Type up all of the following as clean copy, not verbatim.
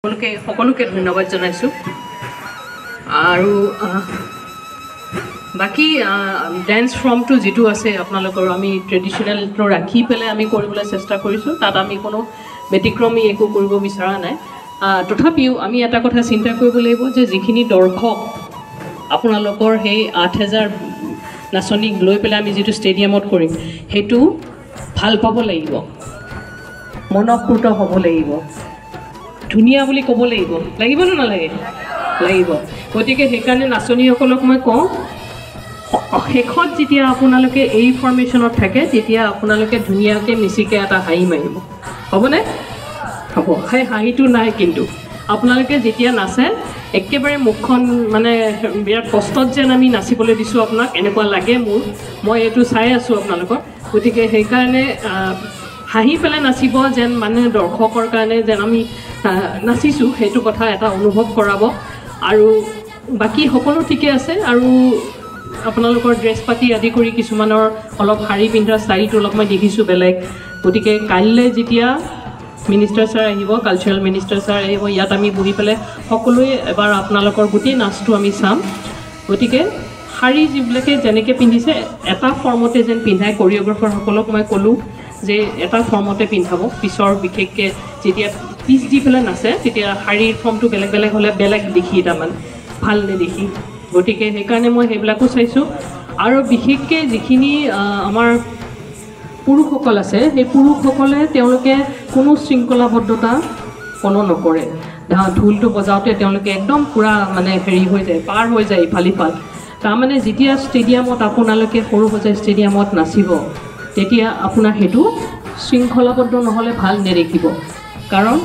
সকলোকে ধন্যবাদ জনাইছোঁ আৰু বাকি ডেন্স ফৰ্মটো যিটো আছে আপোনালোকৰ আমি ট্ৰেডিশ্যনেলটো ৰাখি পেলাই আমি কৰিবলৈ চেষ্টা কৰিছোঁ তাত আমি কোনো ব্যতিক্ৰমী একো কৰিব বিচৰা নাই তথাপিও আমি এটা কথা চিন্তা কৰিব লাগিব যে যিখিনি দৰ্শক আপোনালোকৰ সেই ৮,০০০ নাচনীক লৈ পেলাই আমি যিটো ষ্টেডিয়ামত কৰিম সেইটো ভাল পাব লাগিব মনঃপূত হ'ব লাগিব ধুনীয়া বুলি ক'ব লাগিব নে নালাগে লাগিব গতিকে সেইকাৰণে নাচনীসকলক মই কওঁ শেষত যেতিয়া আপোনালোকে এই ফৰ্মেশ্যনত থাকে তেতিয়া আপোনালোকে ধুনীয়াকৈ মিচিকে এটা হাঁহি মাৰিব হ'বনে হ'ব সেই হাঁহিটো নাই কিন্তু আপোনালোকে যেতিয়া নাচে একেবাৰে মুখখন মানে বিৰাট কষ্টত যেন আমি নাচিবলৈ দিছোঁ আপোনাক এনেকুৱা লাগে মোৰ মই এইটো চাই আছোঁ আপোনালোকৰ গতিকে সেইকাৰণে হাঁহি পেলাই নাচিব যেন মানে দৰ্শকৰ কাৰণে যেন আমি নাচিছোঁ সেইটো কথা এটা অনুভৱ কৰাব আৰু বাকী সকলো ঠিকে আছে আৰু আপোনালোকৰ ড্ৰেছ পাতি আদি কৰি কিছুমানৰ অলপ শাৰী পিন্ধা ষ্টাইলটো অলপ মই দেখিছোঁ বেলেগ গতিকে কাইলৈ যেতিয়া মিনিষ্টাৰ ছাৰ আহিব কালচাৰেল মিনিষ্টাৰ ছাৰ আহিব ইয়াত আমি বহি পেলাই সকলোৱে এবাৰ আপোনালোকৰ গোটেই নাচটো আমি চাম গতিকে শাৰী যিবিলাকে যেনেকৈ পিন্ধিছে এটা ফৰ্মতে যেন পিন্ধাই কৰিঅ'গ্ৰাফাৰসকলক মই ক'লোঁ যে এটা ফৰ্মতে পিন্ধাব পিছৰ বিশেষকৈ যেতিয়া পিচ দি পেলাই নাচে তেতিয়া শাৰীৰ ফৰ্মটো বেলেগ বেলেগ হ'লে বেলেগ দেখি তাৰমানে ভাল নেদেখি গতিকে সেইকাৰণে মই সেইবিলাকো চাইছোঁ আৰু বিশেষকৈ যিখিনি আমাৰ পুৰুষসকল আছে সেই পুৰুষসকলে তেওঁলোকে কোনো শৃংখলাবদ্ধতা কোনো নকৰে ঢোলটো বজাওঁতে তেওঁলোকে একদম পূৰা মানে হেৰি হৈ যায় পাৰ হৈ যায় ইফাল সিফাল তাৰমানে যেতিয়া ষ্টেডিয়ামত আপোনালোকে সৰু সজাই ষ্টেডিয়ামত নাচিব তেতিয়া আপোনাৰ সেইটো শৃংখলাবদ্ধ নহ'লে ভাল নেদেখিব কাৰণ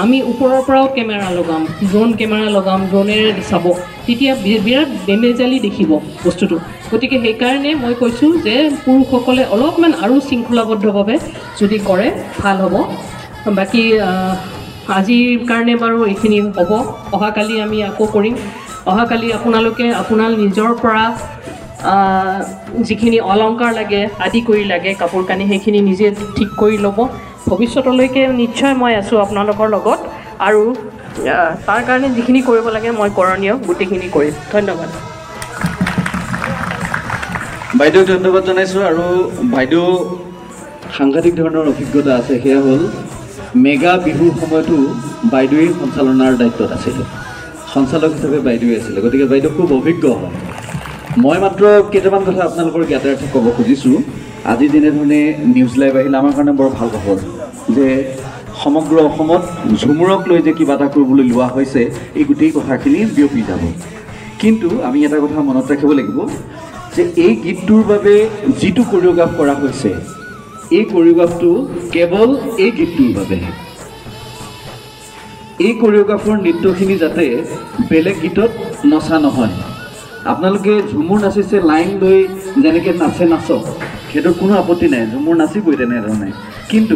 আমি ওপৰৰ পৰাও কেমেৰা লগাম ড্ৰোন কেমেৰা লগাম ড্ৰোনেৰে চাব তেতিয়া বিৰাট বেমেজালি দেখিব বস্তুটো গতিকে সেইকাৰণে মই কৈছোঁ যে পুৰুষসকলে অলপমান আৰু শৃংখলাবদ্ধভাৱে যদি কৰে ভাল হ'ব বাকী আজিৰ কাৰণে বাৰু এইখিনি হ'ব অহাকালি আমি আকৌ কৰিম অহাকালি আপোনালোকে আপোনাৰ নিজৰ পৰা যিখিনি অলংকাৰ লাগে আদি কৰি লাগে কাপোৰ কানি সেইখিনি নিজে ঠিক কৰি ল'ব ভৱিষ্যতলৈকে নিশ্চয় মই আছোঁ আপোনালোকৰ লগত আৰু তাৰ কাৰণে যিখিনি কৰিব লাগে মই কৰণীয় গোটেইখিনি কৰিম ধন্যবাদ বাইদেউক ধন্যবাদ জনাইছোঁ আৰু বাইদেউ সাংঘাতিক ধৰণৰ অভিজ্ঞতা আছে সেয়া হ'ল মেগা বিহুৰ সময়তো বাইদেৱে সঞ্চালনাৰ দায়িত্বত আছিলে সঞ্চালক হিচাপে বাইদেৱে আছিলে গতিকে বাইদেউ খুব অভিজ্ঞ হয় মই মাত্ৰ কেইটামান কথা আপোনালোকৰ জ্ঞাতাৰ্থে ক'ব খুজিছোঁ আজি যেনেধৰণে নিউজ লাইভ আহিলে আমাৰ কাৰণে বৰ ভাল খবৰ যে সমগ্ৰ অসমত ঝুমুৰক লৈ যে কিবা এটা কৰিবলৈ লোৱা হৈছে এই গোটেই কথাখিনি বিয়পি যাব কিন্তু আমি এটা কথা মনত ৰাখিব লাগিব যে এই গীতটোৰ বাবে যিটো কৰিঅ'গ্ৰাফ কৰা হৈছে এই কৰিঅ'গ্ৰাফটো কেৱল এই গীতটোৰ বাবে এই কৰিঅ'গ্ৰাফৰ নৃত্যখিনি যাতে বেলেগ গীতত নচা নহয় আপোনালোকে ঝুমুৰ নাচিছে লাইন লৈ যেনেকৈ নাচক সেইটোৰ কোনো আপত্তি নাই ঝুমুৰ নাচিবই তেনেধৰণে কিন্তু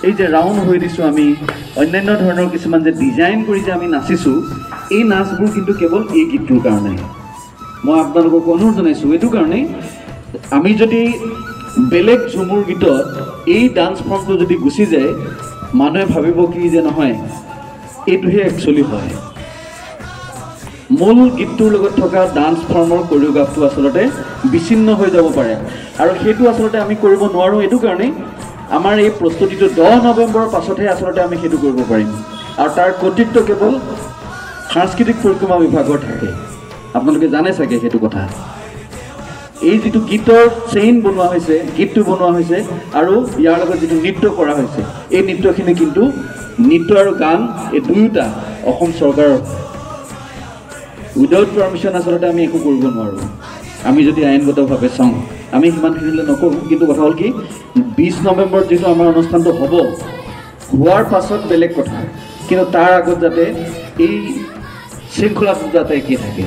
এই যে ৰাউণ্ড হৈ দিছোঁ আমি অন্যান্য ধৰণৰ কিছুমান যে ডিজাইন কৰি যে আমি নাচিছোঁ এই নাচবোৰ কিন্তু কেৱল এই গীতটোৰ কাৰণে মই আপোনালোকক অনুৰোধ জনাইছোঁ এইটো কাৰণেই আমি যদি বেলেগ ঝুমুৰ গীতত এই ডান্স ফৰ্মটো যদি গুচি যায় মানুহে ভাবিব কি যে নহয় এইটোহে একচুৱেলি হয় মূল গীতটোৰ লগত থকা ডান্স ফৰ্মৰ কৰিঅ'গ্ৰাফটো আচলতে বিচ্ছিন্ন হৈ যাব পাৰে আৰু সেইটো আচলতে আমি কৰিব নোৱাৰোঁ এইটো কাৰণেই আমাৰ এই প্ৰস্তুতিটো 10 নৱেম্বৰৰ পাছতহে আচলতে আমি সেইটো কৰিব পাৰিম আৰু তাৰ কৰ্তৃত্ব কেৱল সাংস্কৃতিক পৰিক্ৰমা বিভাগৰ থাকে আপোনালোকে জানে চাগে সেইটো কথা এই যিটো গীতৰ চেইন বনোৱা হৈছে গীতটো বনোৱা হৈছে আৰু ইয়াৰ লগত যিটো নৃত্য কৰা হৈছে এই নৃত্যখিনি কিন্তু নৃত্য আৰু গান এই দুয়োটা অসম চৰকাৰৰ উইদাউট পাৰ্মিশ্যন আচলতে আমি একো কৰিব নোৱাৰোঁ আমি যদি আইনগতভাৱে চাওঁ আমি সিমানখিনিলৈ নকৰোঁ কিন্তু কথা হ'ল কি 20 নৱেম্বৰত যিটো আমাৰ অনুষ্ঠানটো হ'ব হোৱাৰ পাছত বেলেগ কথা কিন্তু তাৰ আগত যাতে এই শৃংখলাটো যাতে একেই থাকে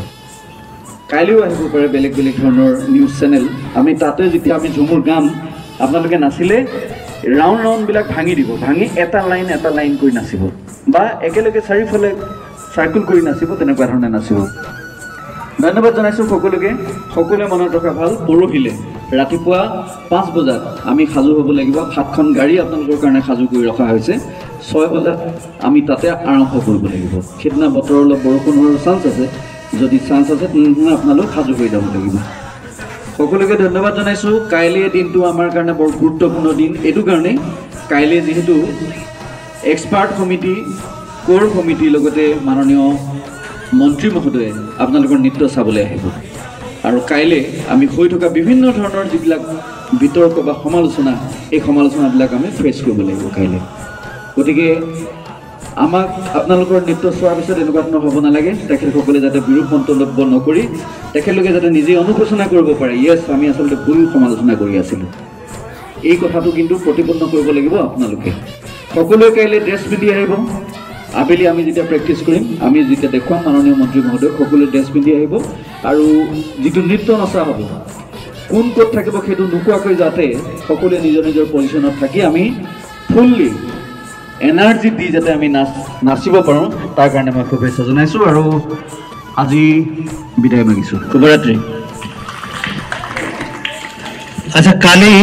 কাইলৈও আহিব পাৰে বেলেগ বেলেগ ধৰণৰ নিউজ চেনেল আমি তাতে যেতিয়া আমি ঝুমুৰ গাম আপোনালোকে নাচিলে ৰাউণ্ডবিলাক ভাঙি দিব ভাঙি এটা লাইন কৰি নাচিব বা একেলগে চাৰিওফালে চাৰ্কুল কৰি নাচিব তেনেকুৱা ধৰণে নাচিব ধন্যবাদ জনাইছোঁ সকলোকে সকলোৱে মনত ৰখা ভাল পৰহিলে ৰাতিপুৱা 5 বজাত আমি সাজু হ'ব লাগিব 7খন গাড়ী আপোনালোকৰ কাৰণে সাজু কৰি ৰখা হৈছে 6 বজাত আমি তাতে আৰম্ভ কৰিব লাগিব। সেইদিনা বতৰ অলপ বৰষুণ হোৱাৰ চান্স আছে, যদি চান্স আছে তেনেহ'লে আপোনালোক সাজু হৈ যাব লাগিব। সকলোকে ধন্যবাদ জনাইছোঁ। কাইলৈ দিনটো আমাৰ কাৰণে বৰ গুৰুত্বপূৰ্ণ দিন, এইটো কাৰণেই কাইলৈ যিহেতু এক্সপাৰ্ট সমিতি, কোৰ কমিটিৰ লগতে মাননীয় মন্ত্ৰী মহোদয়ে আপোনালোকৰ নৃত্য চাবলৈ আহিব। আৰু কাইলৈ আমি হৈ থকা বিভিন্ন ধৰণৰ যিবিলাক বিতৰ্ক বা সমালোচনা, এই সমালোচনাবিলাক আমি ফেচ কৰিব লাগিব কাইলৈ। গতিকে আমাক আপোনালোকৰ নৃত্য চোৱাৰ পিছত এনেকুৱা ধৰণৰ হ'ব নালাগে, তেখেতসকলে যাতে বিৰূপ মন্তব্য নকৰি তেখেতলোকে যাতে নিজে অনুশোচনা কৰিব পাৰে, য়েছ আমি আচলতে ভুল সমালোচনা কৰি আছিলোঁ। এই কথাটো কিন্তু প্ৰতিপন্ন কৰিব লাগিব আপোনালোকে। সকলোৱে কাইলৈ ড্ৰেছ পিন্ধি আহিব। আবেলি আমি যেতিয়া প্ৰেক্টিছ কৰিম, আমি যেতিয়া দেখুৱাম মাননীয় মন্ত্ৰী মহোদয়, সকলোৱে ড্ৰেছ পিন্ধি আহিব। আৰু যিটো নৃত্য নচা হ'ব, কোন ক'ত থাকিব সেইটো নোকোৱাকৈ যাতে সকলোৱে নিজৰ নিজৰ পজিশ্যনত থাকি আমি ফুল্লি এনাৰ্জি দি যাতে আমি নাচিব পাৰোঁ, তাৰ কাৰণে মই শুভেচ্ছা জনাইছোঁ আৰু আজি বিদায় মাগিছোঁ। শুভৰাত্ৰি। আচ্ছা, কালি